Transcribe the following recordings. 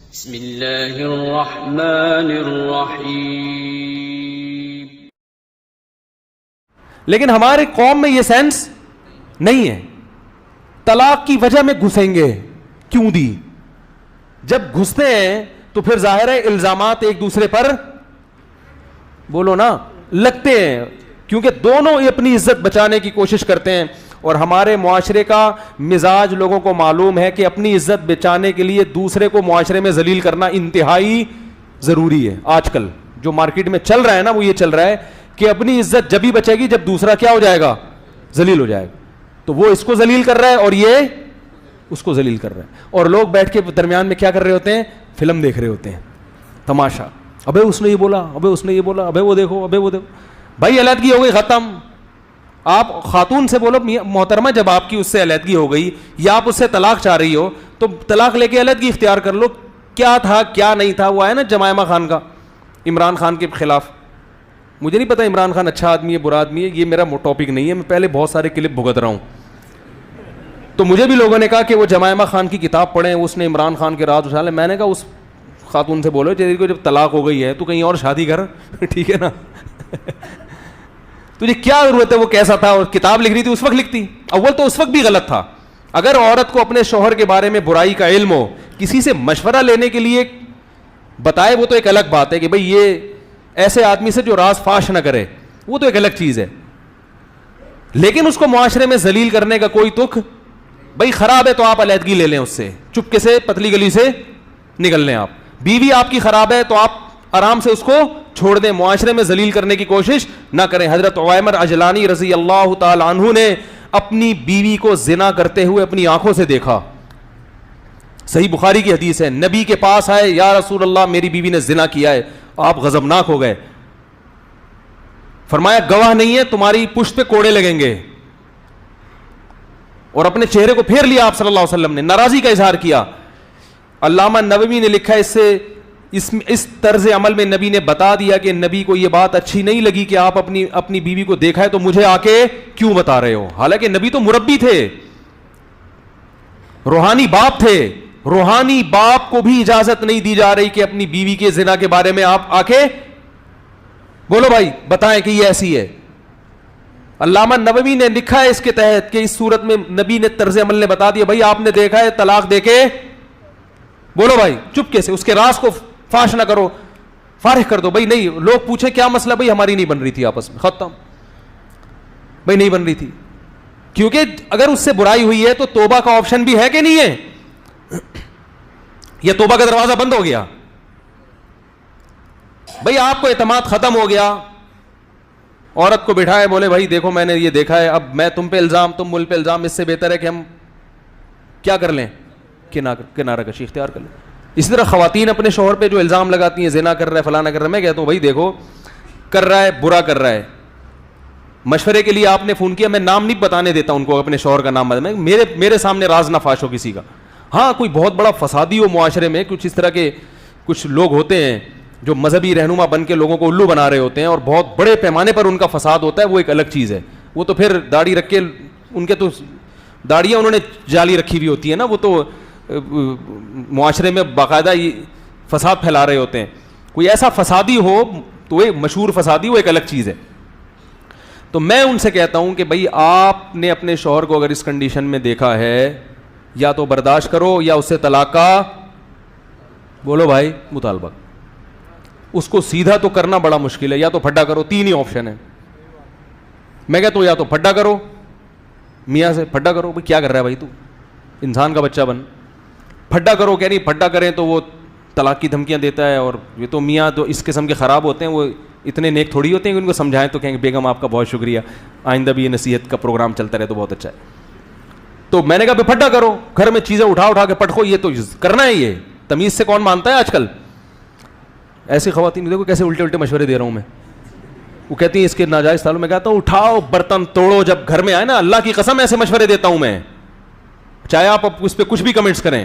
بسم اللہ الرحمن الرحیم. لیکن ہماری قوم میں یہ سینس نہیں ہے. طلاق کی وجہ میں گھسیں گے کیوں دی؟ جب گھستے ہیں تو پھر ظاہر ہے الزامات ایک دوسرے پر بولو نا لگتے ہیں, کیونکہ دونوں اپنی عزت بچانے کی کوشش کرتے ہیں. اور ہمارے معاشرے کا مزاج لوگوں کو معلوم ہے کہ اپنی عزت بچانے کے لیے دوسرے کو معاشرے میں ذلیل کرنا انتہائی ضروری ہے. آج کل جو مارکیٹ میں چل رہا ہے نا وہ یہ چل رہا ہے کہ اپنی عزت جب ہی بچے گی جب دوسرا کیا ہو جائے گا, ذلیل ہو جائے گا. تو وہ اس کو ذلیل کر رہا ہے اور یہ اس کو ذلیل کر رہا ہے, اور لوگ بیٹھ کے درمیان میں کیا کر رہے ہوتے ہیں, فلم دیکھ رہے ہوتے ہیں, تماشا. ابے اس نے یہ بولا, ابے اس نے یہ بولا, ابے وہ دیکھو, ابے وہ دیکھو. بھائی علیحدگی ہو گئی, ختم. آپ خاتون سے بولو محترمہ جب آپ کی اس سے علیحدگی ہو گئی یا آپ اس سے طلاق چاہ رہی ہو تو طلاق لے کے علیحدگی اختیار کر لو. کیا تھا کیا نہیں تھا, وہ آیا نا جمائمہ خان کا عمران خان کے خلاف. مجھے نہیں پتا عمران خان اچھا آدمی ہے برا آدمی ہے, یہ میرا ٹاپک نہیں ہے. میں پہلے بہت سارے کلپ بھگت رہا ہوں, تو مجھے بھی لوگوں نے کہا کہ وہ جمائمہ خان کی کتاب پڑھیں, اس نے عمران خان کے راز اچھالے. میں نے کہا اس خاتون سے بولو جب طلاق ہو گئی ہے تو کہیں اور شادی کر, ٹھیک ہے نا. تجھے کیا ضرورت ہے, وہ کیسا تھا اور کتاب لکھ رہی تھی اس وقت لکھتی. اول تو اس وقت بھی غلط تھا. اگر عورت کو اپنے شوہر کے بارے میں برائی کا علم ہو, کسی سے مشورہ لینے کے لیے بتائے, وہ تو ایک الگ بات ہے کہ بھئی یہ ایسے آدمی سے جو راز فاش نہ کرے, وہ تو ایک الگ چیز ہے. لیکن اس کو معاشرے میں ذلیل کرنے کا کوئی تک, بھئی خراب ہے تو آپ علیحدگی لے لیں اس سے, چپکے سے پتلی گلی سے نکل لیں. آپ بیوی آپ کی خراب ہے تو آپ آرام سے اس کو چھوڑ دیں, معاشرے میں ذلیل کرنے کی کوشش نہ کریں. حضرت عویمر عجلانی رضی اللہ تعالی عنہ نے اپنی بیوی کو زنا کرتے ہوئے اپنی آنکھوں سے دیکھا. صحیح بخاری کی حدیث ہے. نبی کے پاس آئے, یا رسول اللہ میری بیوی نے زنا کیا ہے. آپ غضبناک ہو گئے. فرمایا گواہ نہیں ہے, تمہاری پشت پہ کوڑے لگیں گے. اور اپنے چہرے کو پھیر لیا آپ صلی اللہ علیہ وسلم نے, ناراضی کا اظہار کیا. علامہ نووی نے لکھا اس طرز عمل میں نبی نے بتا دیا کہ نبی کو یہ بات اچھی نہیں لگی کہ آپ اپنی بیوی کو دیکھا ہے تو مجھے آ کے کیوں بتا رہے ہو. حالانکہ نبی تو مربی تھے, روحانی باپ تھے. روحانی باپ کو بھی اجازت نہیں دی جا رہی کہ اپنی بیوی کے زنا کے بارے میں آپ آ کے بولو بھائی بتائیں کہ یہ ایسی ہے. علامہ نووی نے لکھا ہے اس کے تحت کہ اس صورت میں نبی نے طرز عمل نے بتا دیا, بھائی آپ نے دیکھا ہے طلاق دے کے بولو بھائی چپکے سے, اس کے راز کو فاش نہ کرو, فارغ کر دو. بھائی نہیں, لوگ پوچھیں کیا مسئلہ, بھائی ہماری نہیں بن رہی تھی آپس میں, ختم. بھائی نہیں بن رہی تھی, کیونکہ اگر اس سے برائی ہوئی ہے تو توبہ کا آپشن بھی ہے کہ نہیں ہے, یا توبہ کا دروازہ بند ہو گیا. بھائی آپ کو اعتماد ختم ہو گیا, عورت کو بٹھائے, بولے بھائی دیکھو میں نے یہ دیکھا ہے, اب میں تم پہ الزام تم مل پہ الزام, اس سے بہتر ہے کہ ہم کیا کر لیں, کنارہ کشی اختیار کر لیں. اسی طرح خواتین اپنے شوہر پہ جو الزام لگاتی ہیں, زنا کر رہا ہے فلانا کر رہا ہے, میں کہتا ہوں بھائی دیکھو کر رہا ہے برا کر رہا ہے, مشورے کے لیے آپ نے فون کیا, میں نام نہیں بتانے دیتا ان کو, اپنے شوہر کا نام میرے سامنے راز نہ فاش ہو کسی کا. ہاں کوئی بہت بڑا فسادی ہو معاشرے میں, کچھ اس طرح کے کچھ لوگ ہوتے ہیں جو مذہبی رہنما بن کے لوگوں کو الو بنا رہے ہوتے ہیں اور بہت بڑے پیمانے پر ان کا فساد ہوتا ہے, وہ ایک الگ چیز ہے. وہ تو پھر داڑھی رکھ کے, ان کے تو داڑیاں انہوں نے جالی رکھی ہوئی ہوتی ہے نا, وہ تو معاشرے میں باقاعدہ فساد پھیلا رہے ہوتے ہیں. کوئی ایسا فسادی ہو تو وہ مشہور فسادی, وہ ایک الگ چیز ہے. تو میں ان سے کہتا ہوں کہ بھائی آپ نے اپنے شوہر کو اگر اس کنڈیشن میں دیکھا ہے, یا تو برداشت کرو یا اس سے طلاق کا بولو بھائی مطالبہ. اس کو سیدھا تو کرنا بڑا مشکل ہے, یا تو پھڈا کرو, 3 ہی آپشن ہے. میں کہتا ہوں یا تو پھڈا کرو, میاں سے پھڈا کرو, بھائی کیا کر رہا ہے بھائی تو, انسان کا بچہ بن, پھڈا کرو. کہہ نہیں پھڈا کریں تو وہ طلاق کی دھمکیاں دیتا ہے, اور یہ تو میاں تو اس قسم کے خراب ہوتے ہیں, وہ اتنے نیک تھوڑی ہوتے ہیں کہ ان کو سمجھائیں تو کہیں گے بیگم آپ کا بہت شکریہ, آئندہ بھی یہ نصیحت کا پروگرام چلتا رہے تو بہت اچھا ہے. تو میں نے کہا پھڈا کرو, گھر میں چیزیں اٹھا کے پٹکو, یہ تو کرنا ہے. یہ تمیز سے کون مانتا ہے آج کل. ایسی خواتین دیکھو کیسے الٹے مشورے دے رہا ہوں میں. وہ کہتی ہیں اس کے ناجائز تعلق, میں کہتا ہوں اٹھاؤ برتن توڑو, جب گھر میں آئے نا, اللہ کی قسم ایسے مشورے دیتا ہوں میں, چاہے آپ اس پہ کچھ بھی کمنٹس کریں.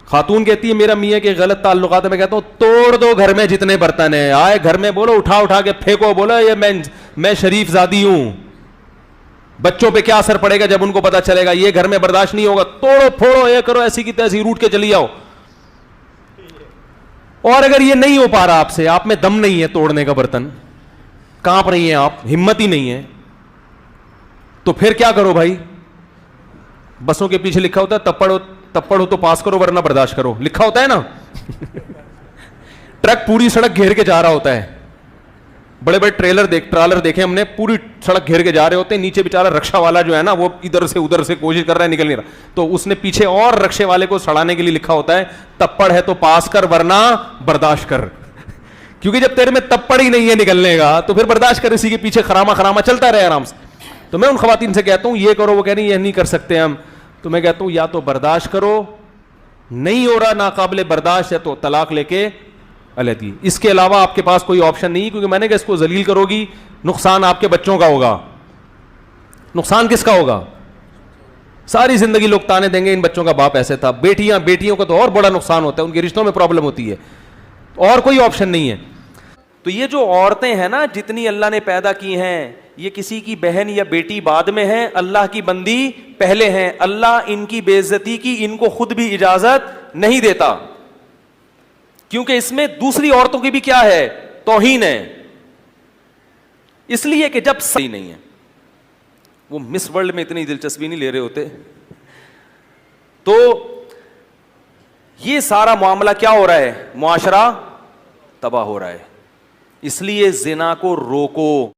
خاتون کہتی ہے میرا میاں کے غلط تعلقات ہے, میں کہتا ہوں توڑ دو گھر میں جتنے برتن ہیں, آئے گھر میں بولو اٹھا کے پھینکو, بولو یہ میں شریف زادی ہوں. بچوں پہ کیا اثر پڑے گا جب ان کو پتا چلے گا, یہ گھر میں برداشت نہیں ہوگا, توڑو پھوڑو, یہ کرو, ایسی کی تیسی روٹ کے چلی جاؤ. اور اگر یہ نہیں ہو پا رہا آپ سے, آپ میں دم نہیں ہے توڑنے کا برتن, کانپ رہی ہیں آپ, ہمت ہی نہیں ہے, تو پھر کیا کرو بھائی؟ بسوں کے پیچھے لکھا ہوتا ہے تپڑ ہو تو پاس کرو ورنہ برداشت کرو, لکھا ہوتا ہے نا. ٹرک پوری سڑک گھیر کے جا رہا ہوتا ہے, بڑے بڑے ٹرالر دیکھے ہم نے, پوری سڑک گھیر کے جا رہے ہوتے ہیں, نیچے بیچارہ رکشا والا جو ہے نا وہ ادھر سے کوشش کر رہا ہے, نکل نہیں رہا, تو اس نے پیچھے اور رکشے والے کو سڑانے کے لیے لکھا ہوتا ہے تپڑ ہے تو پاس کر ورنہ برداشت کر. کیونکہ جب تیرے میں تپڑ ہی نہیں ہے نکلنے کا تو پھر برداشت کر, اسی کے پیچھے خراما چلتا رہے آرام سے. تو میں ان خواتین سے کہتا ہوں یہ کرو, وہ کہہ رہی یہ نہیں کر سکتے ہم, تو میں کہتا ہوں یا تو برداشت کرو, نہیں ہو رہا ناقابل برداشت ہے تو طلاق لے کے علیحدگی. اس کے علاوہ آپ کے پاس کوئی آپشن نہیں, کیونکہ میں نے کہا اس کو ذلیل کرو گی, نقصان آپ کے بچوں کا ہوگا. نقصان کس کا ہوگا؟ ساری زندگی لوگ تانے دیں گے ان بچوں کا باپ ایسے تھا. بیٹیوں کا تو اور بڑا نقصان ہوتا ہے, ان کے رشتوں میں پرابلم ہوتی ہے, اور کوئی آپشن نہیں ہے. تو یہ جو عورتیں ہیں نا جتنی اللہ نے پیدا کی ہیں, یہ کسی کی بہن یا بیٹی بعد میں ہے, اللہ کی بندی پہلے ہیں. اللہ ان کی بے عزتی کی ان کو خود بھی اجازت نہیں دیتا, کیونکہ اس میں دوسری عورتوں کی بھی کیا ہے, توہین ہے. اس لیے کہ جب صحیح نہیں ہے, وہ مس ورلڈ میں اتنی دلچسپی نہیں لے رہے ہوتے, تو یہ سارا معاملہ کیا ہو رہا ہے, معاشرہ تباہ ہو رہا ہے. اس لیے زنا کو روکو.